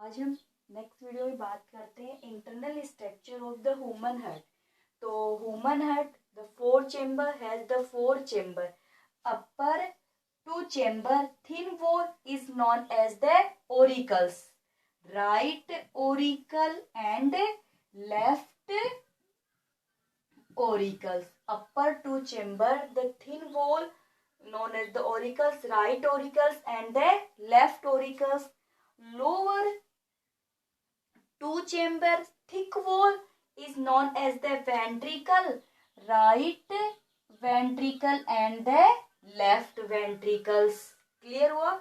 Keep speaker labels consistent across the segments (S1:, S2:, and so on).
S1: आज हम next video में बात करते हैं internal structure of the human heart. तो human heart the four chamber has the four chamber. Upper two chamber thin wall is known as the auricles, right auricle and left auricles. Upper two chamber, the thin wall known as the auricles, right auricles and the left auricles. Lower two chamber, thick wall is known as the ventricle, right ventricle and the left ventricles. Clear हुआ?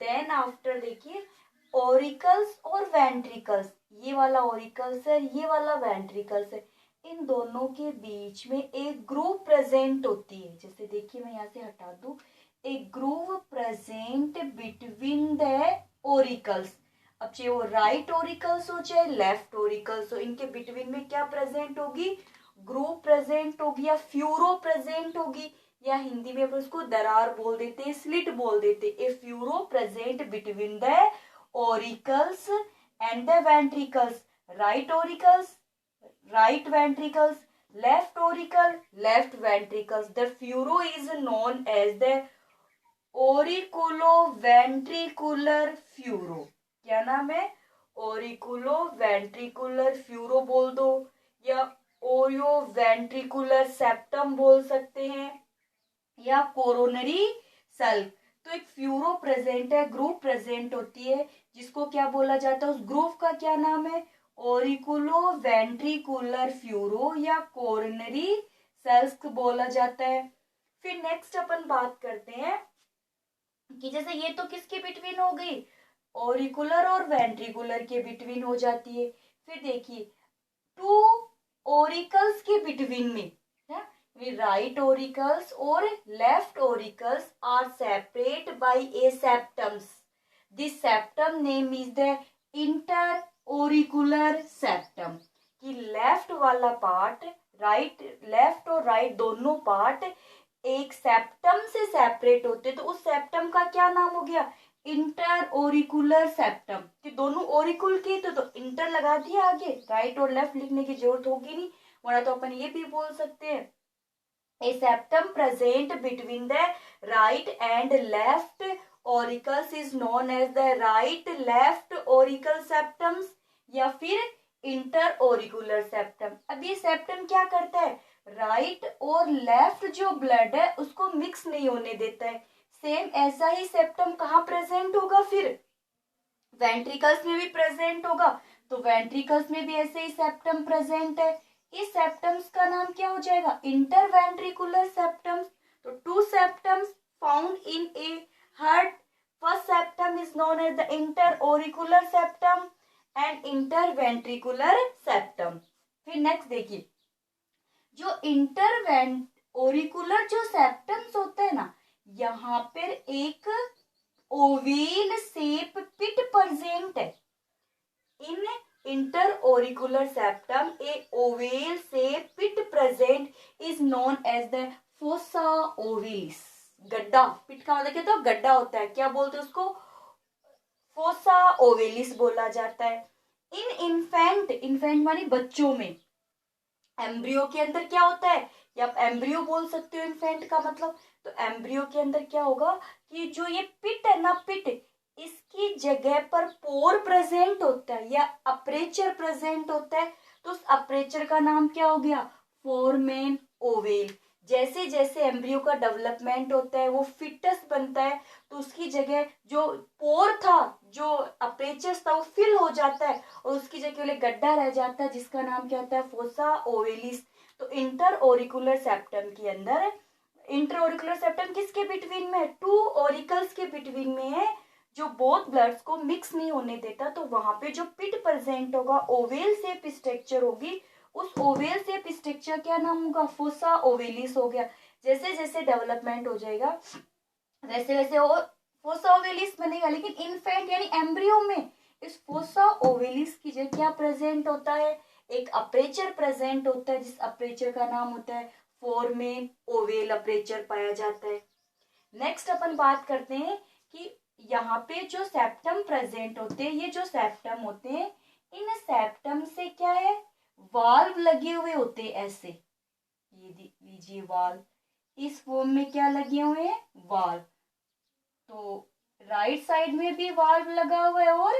S1: Then after देखिए auricles और ventricles, ये वाला auricles है, ये वाला ventricles है। इन दोनों के बीच में एक ग्रूव प्रेजेंट होती है। जैसे देखिए मैं यहाँ से हटा दूं, एक groove present between the oracles. अब चाहे वो राइट ओरिकल्स हो चाहे लेफ्ट ओरिकल्स हो, इनके बिटवीन में क्या प्रेजेंट होगी? ग्रूव प्रेजेंट होगी या फ्यूरो प्रेजेंट होगी, या हिंदी में अपन उसको दरार बोल देते हैं, स्लिट बोल देते हैं। A furrow present between the auricles and the ventricles. Right auricles right ventricles, left auricle, left ventricles. The furo is known as the auriculoventricular furo. क्या नाम है? auriculoventricular furo बोल दो, या ओरियोवेंट्रिकुलर सेप्टम बोल सकते हैं, या कोरोनरी सल्क। तो एक फ्यूरो प्रेजेंट है, ग्रूव प्रेजेंट होती है, जिसको क्या बोला जाता है? उस ग्रूव का क्या नाम है? ओरिकुलोवेंट्रिकुलर फ्यूरो या कोरोनरी सेल्स बोला जाता है। फिर नेक्स्ट अपन बात करते हैं कि जैसे ये तो किसके बिटवीन हो गई? ओरिकुलर और वेंट्रिकुलर के बिटवीन हो जाती है। फिर देखिए टू ओरिकल्स के बिटवीन में, राइट ओरिकल्स और left auricles are separate by a septums. This septum name is the inter auricular septum. कि लेफ्ट वाला पार्ट, राइट, लेफ्ट और राइट दोनों पार्ट एक सेप्टम से सेपरेट होते, तो उस सेप्टम का क्या नाम हो गया? Inter auricular septum. कि दोनों ओरिकुल के तो इंटर लगा दिया आगे, राइट और लेफ्ट लिखने की जरूरत होगी नहीं, वरना तो अपन ये भी बोल सकते हैं a septum present between the right and left auricles is known as the right left auricle septums, या फिर इंटर ओरिकुलर सेप्टम। अब ये सेप्टम क्या करता है? राइट और लेफ्ट जो ब्लड है उसको मिक्स नहीं होने देता है। सेम ऐसा ही सेप्टम कहाँ प्रेजेंट होगा? फिर वेंट्रिकल्स में भी प्रेजेंट होगा। तो वेंट्रिकल्स में भी ऐसे ही सेप्टम प्रेजेंट है। इस सेप्टम्स का नाम क्या हो जाएगा? Inter ventricular septums. तो two septums found in a heart, first septum is known as the inter auricular septum and interventricular septum. फिर नेक्स्ट देखिए, जो ओरिकुलर जो सेप्टम्स होते हैं ना, यहाँ पर एक ओवेल शेप पिट प्रेजेंट है। In inter auricular septum a oval shape pit present is known as the fossa ovalis. गड्ढा, पिट का मतलब क्या? तो गड्ढा होता है, क्या बोलते हैं उसको? फोसा ओवेलिस बोला जाता है। इन इन्फेंट, इन्फेंट मानी बच्चों में, एम्ब्रियो के अंदर क्या होता है? या आप एम्ब्रियो बोल सकते हो इन्फेंट का मतलब। तो एम्ब्रियो के अंदर क्या होगा कि जो ये पिट है ना, पिट, इसकी जगह पर पोर प्रेजेंट होता है या अपर्चर प्रेजेंट होता है। तो उस अपर्चर का नाम क्या हो गया? Foramen oval. जैसे जैसे एम्ब्रियो का डेवलपमेंट होता है, वो फिटस बनता है, तो उसकी जगह जो पोर था, जो अपर्चर था, वो फिल हो जाता है और उसकी जगह गड्ढा रह जाता है, जिसका नाम क्या होता है? Fossa ovalis. तो इंटर ओरिकुलर सेप्टम के अंदर, इंटर ओरिकुलर सेप्टम किसके बिटवीन में? टू ओरिकल्स के बिटवीन में है, जो बोथ ब्लड्स को मिक्स नहीं होने देता। तो वहां पे जो पिट प्रेजेंट होगा, ओवेल शेप स्ट्रक्चर होगी, उस ओवेल शेप स्ट्रक्चर क्या नाम होगा? फोसा ओवेलिस हो गया। जैसे जैसे डेवलपमेंट हो जाएगा वैसे वैसे वो फोसा ओवेलिस बनेगा। लेकिन इन्फेंट यानी एम्ब्रियो में इस फोसा ओवेलिस की जगह क्या प्रेजेंट होता है? एक अपर्चर प्रेजेंट होता है, जिस अपर्चर का नाम होता है फोरमेन ओवेल अपर्चर पाया जाता है। नेक्स्ट अपन बात करते हैं कि यहाँ पे जो सेप्टम प्रेजेंट होते हैं, ये जो सेप्टम होते हैं, इन सेप्टम से क्या है, वाल्व लगे हुए होते हैं ऐसे, ये लीजिए वाल्व, इस फॉर्म में क्या लगे हुए हैं, वाल्व। तो राइट साइड में भी वाल्व लगा हुआ है और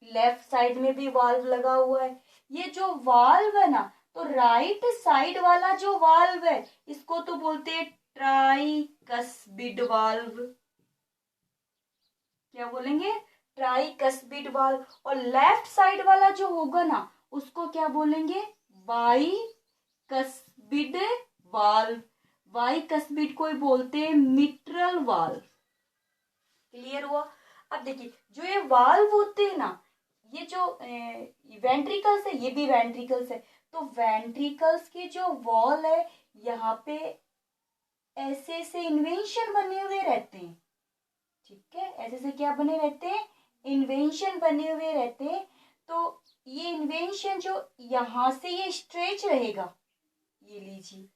S1: लेफ्ट साइड में भी वाल्व लगा हुआ है। ये जो वाल्व है ना, तो राइट साइड वाला जो वाल्व है इसको तो बोलते हैं ट्राइकस्पिड वाल्व। क्या बोलेंगे, ट्राइकस्पिड वाल्व। और लेफ्ट साइड वाला जो होगा ना उसको क्या बोलेंगे, बाइकस्पिड वाल्व। बाइकस्पिड को बोलते हैं मिट्रल वाल्व। क्लियर हुआ। अब देखिए जो ये वाल्व होते हैं ना, ये जो वेंट्रिकल्स है, ये भी वेंट्रिकल्स है, तो वेंट्रिकल्स की जो वॉल है यहाँ पे ऐसे ऐसे इन्वेंशन बने हुए रहते हैं। ठीक है, ऐसे से क्या बने रहते हैं, इन्वेंशन बने हुए रहते हैं। तो ये इन्वेंशन जो यहाँ से ये स्ट्रेच रहेगा, ये लीजिए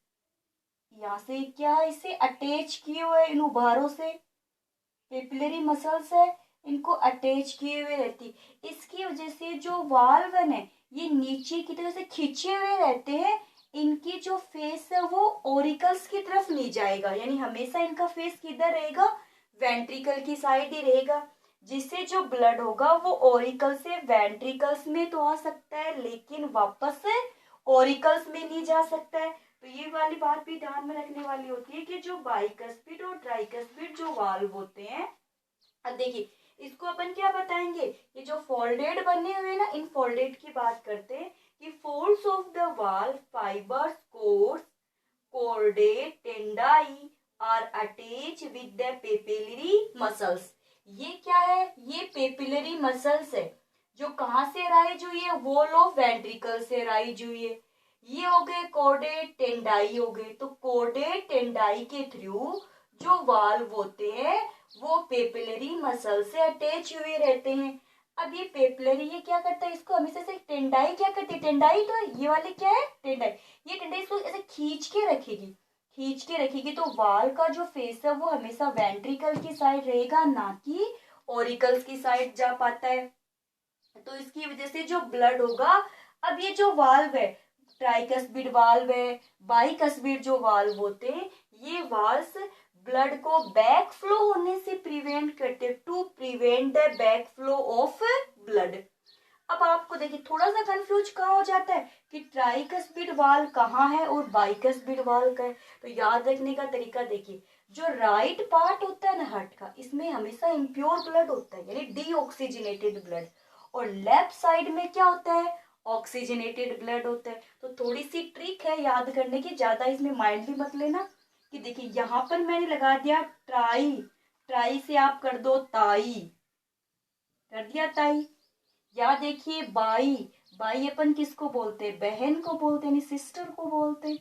S1: यहाँ से क्या इसे अटैच किए हुए इन उभारों से, पेपिलरी मसल्स है, इनको अटैच किए हुए रहती। इसकी वजह से जो वाल्व है ये नीचे की तरफ से खींचे हुए रहते हैं। इनकी जो फेस है वो ओरिकल्स की तरफ नहीं जाएगा, यानी हमेशा इनका फेस किधर रहेगा, वेंट्रिकल की साइड ही रहेगा, जिससे जो ब्लड होगा वो ओरिकल से वेंट्रिकल्स में तो आ सकता है लेकिन वापस ओरिकल्स में नहीं जा सकता है। तो ये वाली बात भी ध्यान में रखने वाली होती है कि जो बाइकस्पिड और ट्राइकस्पिड जो वाल्व होते हैं, अब देखिए इसको अपन क्या बताएंगे, ये जो फोल्डेड बने हुए ना, इन फोल्डेड की बात करते हैं कि folds of the valve fibres cords chordae tendineae are attach with the papillary muscles. ये क्या है, ये पेपिलरी मसल्स है जो कहाँ से राइज हुई है, वॉल ऑफ वेंट्रिकल से राइज हुई है। ये हो गए कोर्डे टेंडाई हो गए। तो कोर्डे टेंडाई के थ्रू जो वाल्व होते हैं वो पेपिलरी मसल से अटैच हुए रहते हैं। अब ये पेपिलरी ये क्या करता है, इसको हमेशा से टेंडाई क्या करती है, टेंडाई तो ये वाली क्या है, टेंडाई, ये टेंडाई इसको ऐसे खींच के रखेगी, खींच के रखेगी। तो वाल का जो फेस है वो हमेशा वेंट्रिकल की साइड रहेगा, ना कि ओरिकल्स की साइड जा पाता है। तो इसकी वजह से जो ब्लड होगा, अब ये जो वाल्व है, ट्राइकस्पिड वाल्व है, बाइकस्पिड जो वाल्व होते हैं, ये वाल्व्स ब्लड को बैक फ्लो होने से प्रिवेंट करते, to prevent the back flow of blood. अब आपको देखिए थोड़ा सा कंफ्यूज कहाँ हो जाता है कि ट्राइकस्पिड वाल्व कहाँ है और बाइकस्पिड वाल्व का है। तो याद रखने का तरीका देखिए, जो राइट पार्ट होता है ना हार्ट का, इसमें हमेशा इम्प्योर ब्लड होता है, यानी डीऑक्सीजनेटेड ब्लड, और लेफ्ट साइड में क्या होता है, ऑक्सीजनेटेड ब्लड होता है। तो थोड़ी सी ट्रिक है याद करने की, ज्यादा इसमें माइंडली मत लेना। कि देखिए यहाँ पर मैंने लगा दिया ट्राई, ट्राई से आप कर दो ताई, कर दिया ताई। या देखिए बाई, बाई अपन किसको बोलते हैं, बहन को बोलते हैं, सिस्टर को बोलते हैं।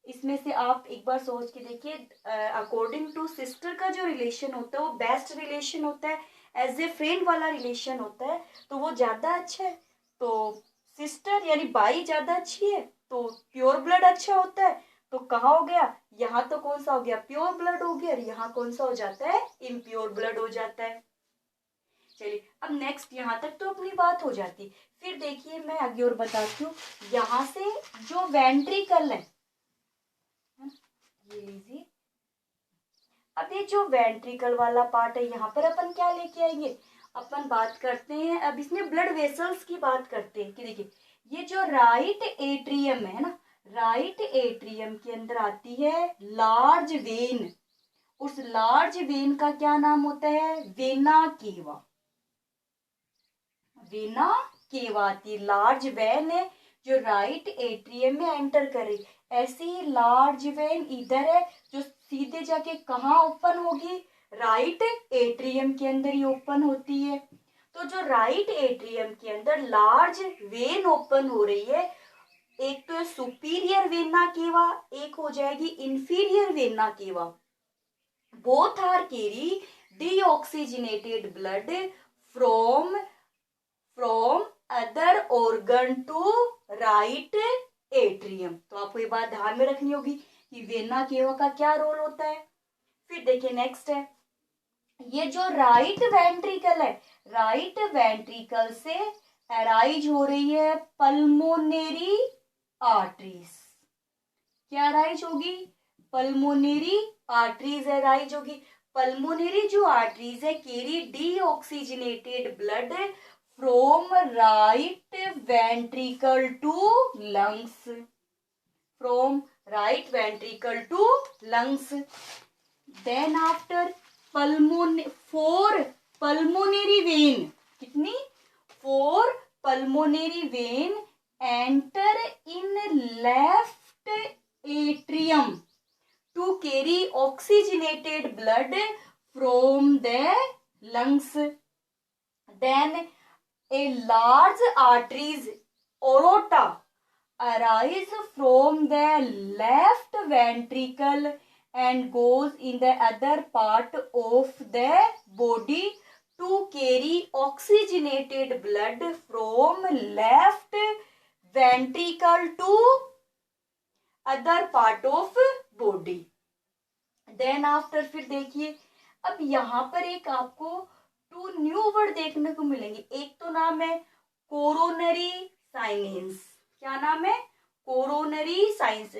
S1: इसमें से आप एक बार सोच के देखिए, अकॉर्डिंग टू सिस्टर का जो रिलेशन होता है वो बेस्ट रिलेशन होता है, एज ए फ्रेंड वाला रिलेशन होता है, तो वो ज्यादा अच्छा है। तो सिस्टर यानी बाई ज्यादा अच्छी है, तो प्योर ब्लड अच्छा होता है। तो कहाँ हो गया, यहाँ तो कौन सा हो गया, प्योर ब्लड हो गया, और यहाँ कौन सा हो जाता है, इम्प्योर ब्लड हो जाता है। चलिए अब नेक्स्ट यहाँ तक तो अपनी बात हो जाती। फिर देखिए मैं आगे और बताती हूँ, यहाँ से जो वेंट्रिकल है, ये लीजिए, अब ये जो वेंट्रिकल वाला पार्ट है यहाँ पर अपन क्या लेके आएंगे, अपन बात करते हैं अब इसमें ब्लड वेसल्स की बात करते हैं। कि देखिए ये जो राइट एट्रियम है ना, राइट एट्रियम के अंदर आती है लार्ज वेन, उस लार्ज वेन का क्या नाम होता है, वेना केवा। वेना केवा आती है, लार्ज वेन है जो राइट एट्रियम में एंटर करे। ऐसी ही लार्ज वेन इधर है जो सीधे जाके कहाँ ओपन होगी, राइट एट्रियम के अंदर ही ओपन होती है। तो जो राइट एट्रियम के अंदर लार्ज वेन ओपन हो रही है, एक तो है सुपीरियर वेना केवा, एक हो जाएगी inferior vena cava. Both are carry deoxygenated blood from other organ to right atrium. तो आपको ये बात ध्यान में रखनी होगी कि वेना केवा का क्या रोल होता है। फिर देखिए नेक्स्ट है, ये जो राइट वेंट्रिकल है, राइट वेंट्रिकल से अराइज हो रही है पल्मोनेरी आर्टरीज। क्या अराइज होगी? पल्मोनेरी आर्टरीज अराइज होगी। पल्मोनेरी जो आर्टरीज है carry deoxygenated blood from right ventricle to lungs, from right ventricle to lungs. Then after four pulmonary vein, कितनी? 4 pulmonary vein enter in left atrium to carry oxygenated blood from the lungs. Then a large arteries aorta arise from the left ventricle and goes in the other part of the body to carry oxygenated blood from left ventricle to other part of body. Then after फिर देखिए, अब यहाँ पर एक आपको 2 new word देखने को मिलेंगे। एक तो नाम है कोरोनरी साइनेंस। क्या नाम है? Coronary science.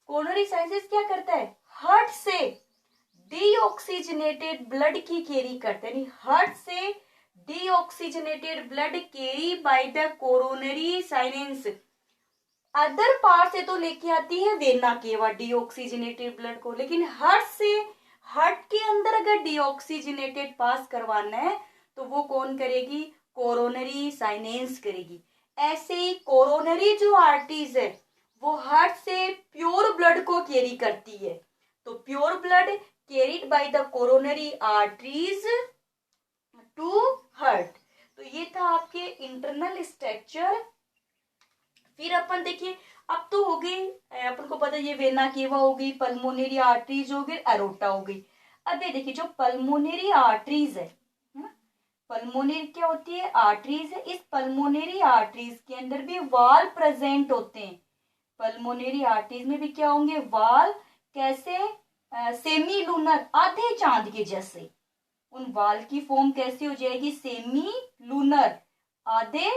S1: कोरोनरी साइंसेस क्या करता है? हार्ट से डीऑक्सीजनेटेड ब्लड की कैरी करते हैं, हार्ट से deoxygenated blood carry by the coronary sinus. Other part से तो लेके आती है वेना केवा डीऑक्सीजनेटेड ब्लड को, लेकिन हार्ट से, हार्ट के अंदर अगर डीऑक्सीजनेटेड पास करवाना है तो वो कौन करेगी? कोरोनरी साइनेंस करेगी। ऐसे ही कोरोनरी जो आर्टरीज है वो हार्ट से प्योर ब्लड को कैरी करती है, तो pure blood carried by the coronary arteries to heart. तो ये था आपके इंटरनल स्ट्रक्चर। फिर अपन देखिए, अब तो हो गई, अपन को पता है ये वेना केवा हो गई, पल्मोनरी आर्टरीज हो गई, एरोटा हो गई। अब ये देखिए जो पल्मोनरी आर्टरीज है, पल्मोनरी क्या होती है? आर्टरीज है। इस पल्मोनरी आर्टरीज के अंदर भी वाल प्रेजेंट होते हैं। पल्मोनरी आर्टरीज में भी क्या होंगे? वाल। कैसे? सेमी लूनर, आधे चांद के जैसे। उन वाल की फॉर्म कैसी हो जाएगी? सेमी लूनर, आधे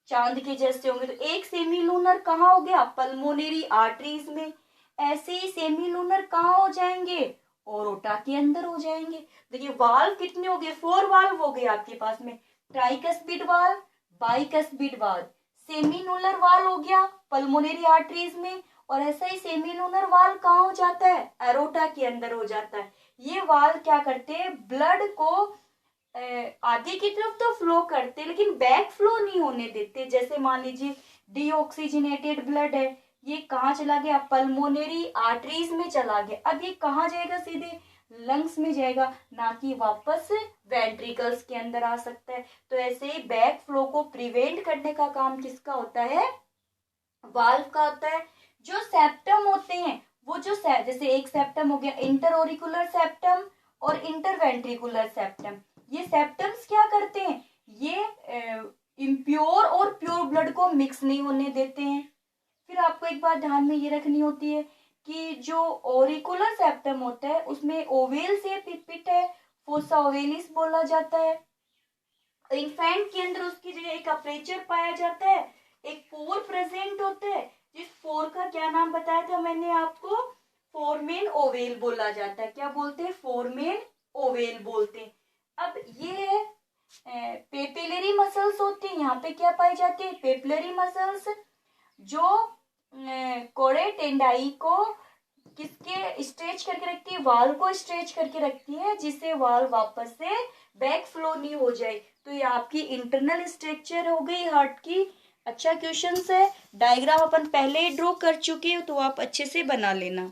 S1: चांद के जैसे होंगे। तो एक सेमी लूनर कहाँ हो गया? पल्मोनरी आर्टरीज में। ऐसे ही सेमी लूनर कहाँ हो जाएंगे? ओरोटा के अंदर हो जाएंगे। देखिए वाल्व कितने हो गए? 4 वाल्व हो गए आपके पास में। Tricuspid valve, bicuspid valve, semilunar valve हो गया पल्मोनरी आर्टरीज में, और ऐसा ही सेमीलूनर वाल्व कहाँ हो जाता है? एरोटा के अंदर हो जाता है। ये वाल्व क्या करते हैं? ब्लड को आगे की तरफ तो फ्लो करते, लेकिन बैक फ्लो नहीं होने देते। जैसे मान लीजिए डीऑक्सीजनेटेड ब्लड है, ये कहाँ चला गया? पल्मोनरी आर्टरीज में चला गया। अब ये कहाँ जाएगा? सीधे लंग्स में जाएगा, ना कि वापस वेंट्रिकल्स के अंदर आ सकता है। तो ऐसे ही बैक फ्लो को प्रिवेंट करने का काम किसका होता है? वाल्व का होता है। जो सेप्टम होते हैं वो जो जैसे एक सेप्टम हो गया इंटरओरिकुलर सेप्टम और इंटरवेंट्रिकुलर सेप्टम। ये सेप्टम्स क्या करते हैं? ये इम्प्योर और प्योर ब्लड को मिक्स नहीं होने देते हैं। फिर आपको एक बात ध्यान में ये रखनी होती है कि जो ओरिकुलर सेप्टम होता है उसमें ओवेल से पिट है, फोसा ओवेलिस बोला जाता है। इन्फेंट के अंदर उसकी जगह एक अपर्चर पाया जाता है, एक पोर प्रेजेंट होता है, जिस पोर का क्या नाम बताया था मैंने आपको? फोरमेन ओवेल बोला जाता है। क्या बोलते हैं? फोरमेन ओवेल बोलते हैं। अब ये पेपिलरी मसल्स होते हैं, यहाँ पे क्या पाई जाती है? पेपिलरी मसल्स, जो कोरेटेंडाई को किसके स्ट्रेच करके रखती है? वाल को स्ट्रेच करके रखती है, जिससे वाल वापस से बैक फ्लो नहीं हो जाए। तो ये आपकी इंटरनल स्ट्रक्चर हो गई हार्ट की। अच्छा क्वेश्चन है, डायग्राम अपन पहले ही ड्रॉ कर चुके हो तो आप अच्छे से बना लेना।